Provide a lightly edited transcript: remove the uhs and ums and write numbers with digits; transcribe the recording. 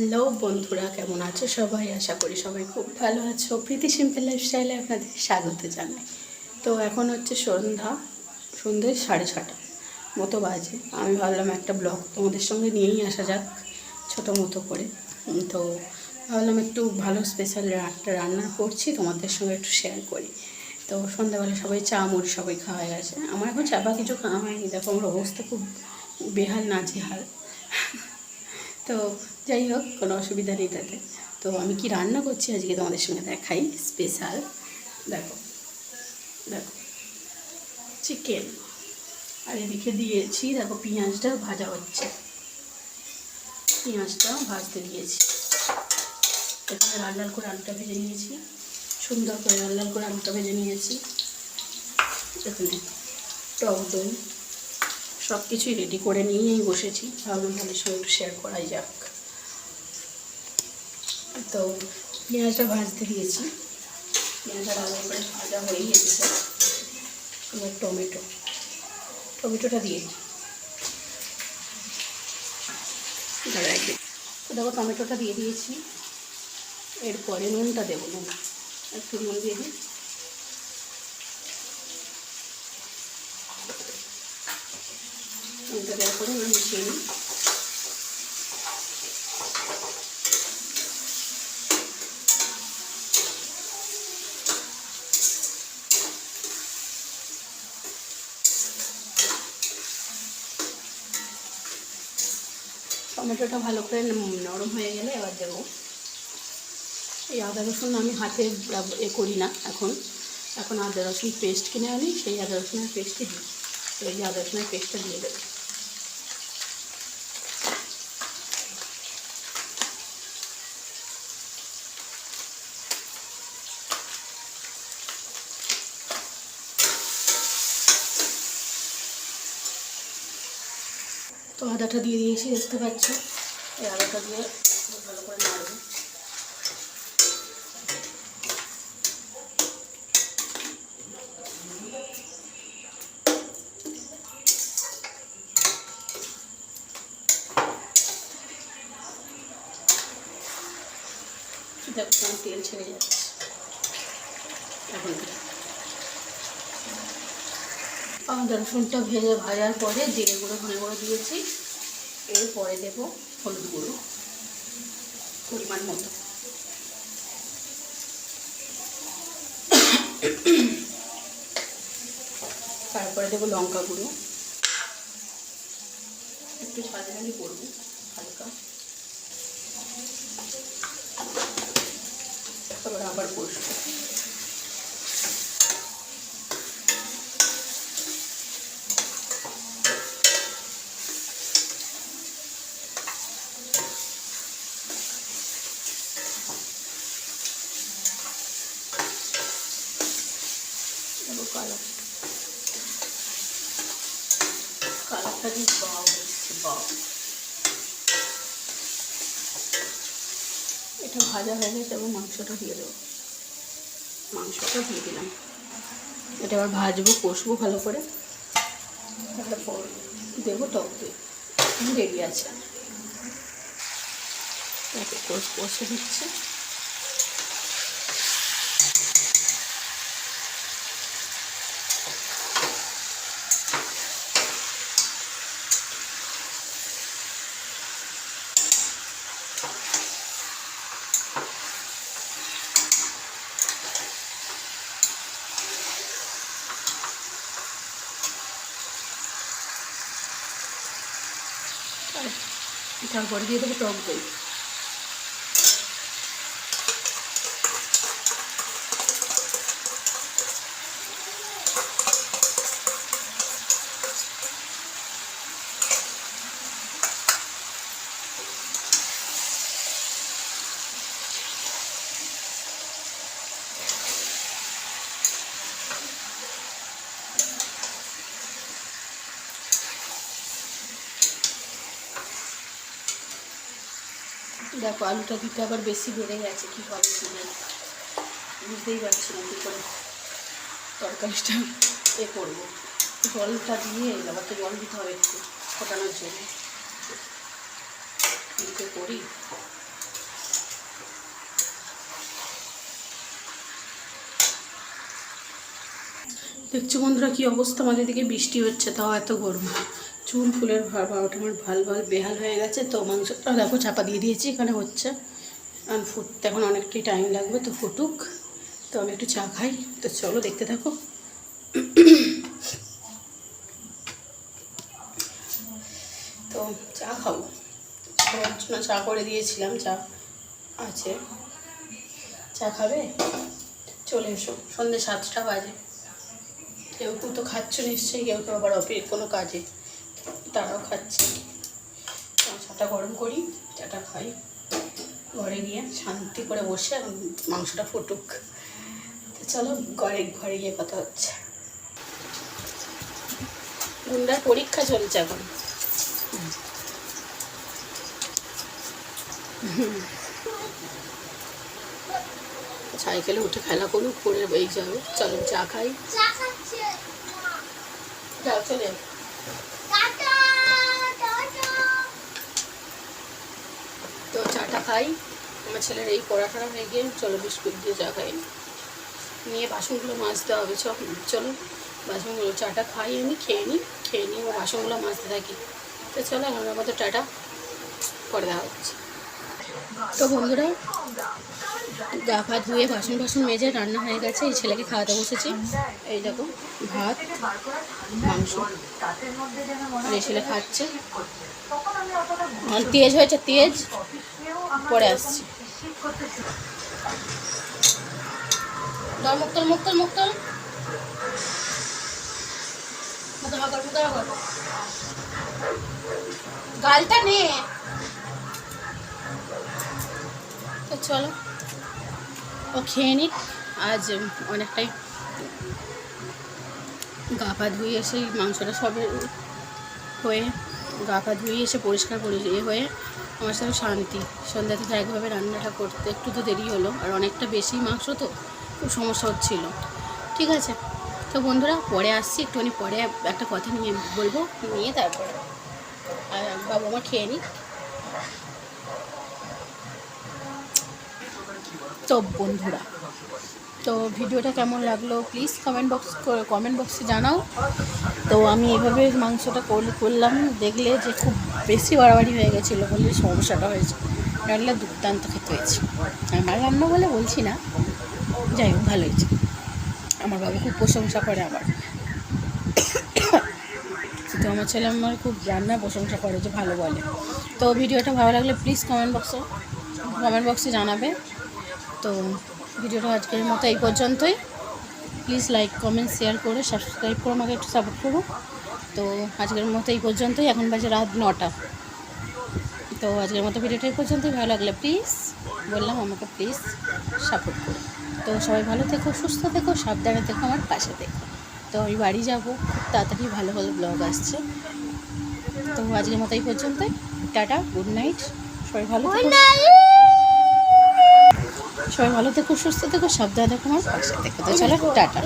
Hello বন্ধুরা, কেমন আছো সবাই? আশা করি সবাই খুব ভালো আছো। প্রীতি সিম্পল লাইফস্টাইলে আপনাদের স্বাগত জানাই। তো এখন হচ্ছে সন্ধ্যে 6:30 মতো বাজে। আমি ভাবলাম একটা ব্লগ তোমাদের সঙ্গে নিয়েই আসা যাক, ছোটো মতো করে। তো ভাবলাম একটু ভালো স্পেশাল একটা রান্না করছি, তোমাদের সঙ্গে একটু শেয়ার করি। তো সন্ধ্যাবেলা সবাই চা মুড়ি সবাই খাওয়া গেছে, আমার এখন চাপা কিছু খাওয়া হয়নি। দেখো আমার অবস্থা খুব বেহাল নাজেহাল। তো যাই হোক, কোনো অসুবিধা নেই তাতে। তো আমি কি রান্না করছি আজকে তোমাদের সঙ্গে দেখাই স্পেশাল। দেখো দেখো, চিকেন। আর এদিকে দিয়েছি, দেখো পেঁয়াজটা ভাজা হচ্ছে, পেঁয়াজটা ভাজতে দিয়েছি। এখানে লাল লাল করে আলুটা ভেজে নিয়েছি, সুন্দর করে লাল লাল করে আলুটা ভেজে নিয়েছি। এখানে টক দই সব কিছুই রেডি করে নিয়েই বসেছি, ভাবলাম তোমাদের সঙ্গে একটু শেয়ার করাই যাক। তো পেঁয়াজটা ভাজতে দিয়েছি, পেঁয়াজটা ভালো করে ভাজা হয়ে গেছে। এবার টমেটোটা দিয়ে তো দেখো টমেটোটা দিয়ে দিয়েছি। এরপরে নুনটা দেবো, একটু নুন দিয়ে দিই। নুনটা দেওয়ার পরে আমি মিশিয়ে নিই। টমেটোটা ভালো করে নরম হয়ে গেলে এবার দেবো এই আদা রসুন। আমি হাতে করি না এখন আদা রসুন পেস্ট কিনে আনি, সেই আদা রসুনের পেস্টই দিই। তো এই আদা রসুনের পেস্টটা দিয়ে দেবো। তো আদাটা দিয়ে দিয়েছি, দেখতে পাচ্ছ। এই আদাটা দিয়ে ভালো করে নাড়বো। দেখো তেল ছেড়ে যাচ্ছে এখন। আদা রসুনটা ভাজার পরে জিরে গুঁড়ো ধনে গুঁড়ো দিয়েছি। এরপরে দেবো হলুদ গুঁড়ো পরিমাণ মতো, তারপরে দেবো লঙ্কা গুঁড়ো, একটু ঝালঝালি করবো হালকা। তারপরে আবার কষবো। কালারটা কি বাও হচ্ছে, বাও। এটা ভাজা হয়ে গেছে এবং মাংসটা দিয়ে দেবো। মাংসটা দিয়ে দিলাম। এটা আবার ভাজবো, কষবো ভালো করে। তারপর দেবো টক দই, রেডি আছে। তাকে কষে দিচ্ছে। তারপরে দিয়ে দেবো টক দই। দেখো আলুটা দিতে আবার বেশি বেড়ে গেছে, কী হবে কি না বুঝতেই পারছি না কী করে তরকারিটা করবো। জলটা দিয়ে আবার তো জল দিতে হবে একটু ফোটানোর জন্য, কী করি। দেখছো বন্ধুরা কি অবস্থা, আমাদের দিকে বৃষ্টি হচ্ছে তাও এত গরম। চুল ফুলের বারোটা আমার ভাল বেহাল হয়ে গেছে। তো মাংসটা দেখো চাপা দিয়ে দিয়েছি, এখানে হচ্ছে আর ফুটতে এখন অনেকটাই টাইম লাগবে, তো ফুটুক। তো আমি একটু চা খাই, তো চলো দেখতে থাকো। তো চা খাবো, সবার জন্য চা করে দিয়েছিলাম, চা আছে। চা খাবে? চলে এসো, সন্ধ্যে 7টা বাজে। কেউ কেউ তো খাচ্ছ নিশ্চয়ই, কেউ কেউ আবার কোনো কাজে, তারাও খাচ্ছে। চাটা গরম করি, চাটা খাই, ঘরে গিয়ে শান্তি করে বসে এখন মাংসটা ফুটুক। তো চলো ঘরে গিয়ে কথা হচ্ছে। গুন্ডার পরীক্ষা চলছে এখন। সাইকেলে উঠে খেলা করুক, করে এই যাবে। চলো চা খাই, যাও চলে। তো চাটা খাই, আমার ছেলের এই পড়াশোনা হয়ে গিয়ে চলো বিস্কুট দিয়ে চা খাই, নিয়ে বাসনগুলো মাজতে হবে। চলো বাসনগুলো, চাটা খাই আমি, খেয়ে নিই ও বাসনগুলো মাজতে থাকি। তো চলো আমার মতো টাটা, পরে দেওয়া হচ্ছে। তো বন্ধুরা গা পা ধুয়ে বাসন মেজে রান্না হয়ে গেছে, এই ছেলেকে খাওয়াতে বসেছি। এই দেখো ভাত মাংস, আর এই ছেলে খাচ্ছে। তেজ হয়েছে, তেজ পরে আসছি। মুক্তল গালটা নে। তো চলো ও খেয়ে নিক। আজ অনেকটাই গা পা ধুয়ে এসে মাংসটা সবে হয়ে গা পা ধুয়ে এসে পরিষ্কার করে হয়ে আমার সাথে শান্তি। সন্ধ্যা থেকে একভাবে রান্নাটা করতে একটু তো দেরি হলো, আর অনেকটা বেশি মাংস তো খুব সমস্যা হচ্ছিল। ঠিক আছে, তো বন্ধুরা পরে আসছি, একটুখানি পরে একটা কথা নিয়ে বলবো, নিয়ে তারপরে বাবু আমার খেয়ে নিক। তো বন্ধুরা, তো ভিডিওটা কেমন লাগলো প্লিজ কমেন্ট বক্সে জানাও। তো আমি এইভাবে মাংসটা করলাম, দেখলে যে খুব বেশি বাড়াবাড়ি হয়ে গেছিলো বলে সমস্যাটা হয়েছে, রান্না দুর্দান্ত খেতে হয়েছে। আমার রান্না বলে বলছি না, যাই হোক ভালো হয়েছে। আমার বাবা খুব প্রশংসা করে আমার, তো আমার ছেলে আমার খুব রান্নার প্রশংসা করে, যে ভালো বলে। তো ভিডিওটা ভালো লাগলে প্লিজ কমেন্ট বক্সে জানাবে। তো ভিডিওটা আজকের মতো এই পর্যন্তই। প্লিজ লাইক কমেন্ট শেয়ার করে সাবস্ক্রাইব করে আমাকে একটু সাপোর্ট করো। তো আজকের মতো এই পর্যন্তই, এখন বাজে রাত 9টা। তো আজকের মতো ভিডিওটা এই পর্যন্তই, ভালো লাগলে প্লিজ বললাম আমাকে প্লিজ সাপোর্ট করো। তো সবাই ভালো থেকো, সুস্থ থেকো, সাবধানে থেকো, আমার পাশে থেকো। তো আমি বাড়ি যাবো, খুব তাড়াতাড়ি ভালো ব্লগ আসছে। তো আজকের মতো এই পর্যন্তই, টাটা, গুড নাইট। সবাই ভালো থেকো, সুস্থ থেকো, সাবধানে থেকো, আমার পাশে থেকো। তো চলো টাটা।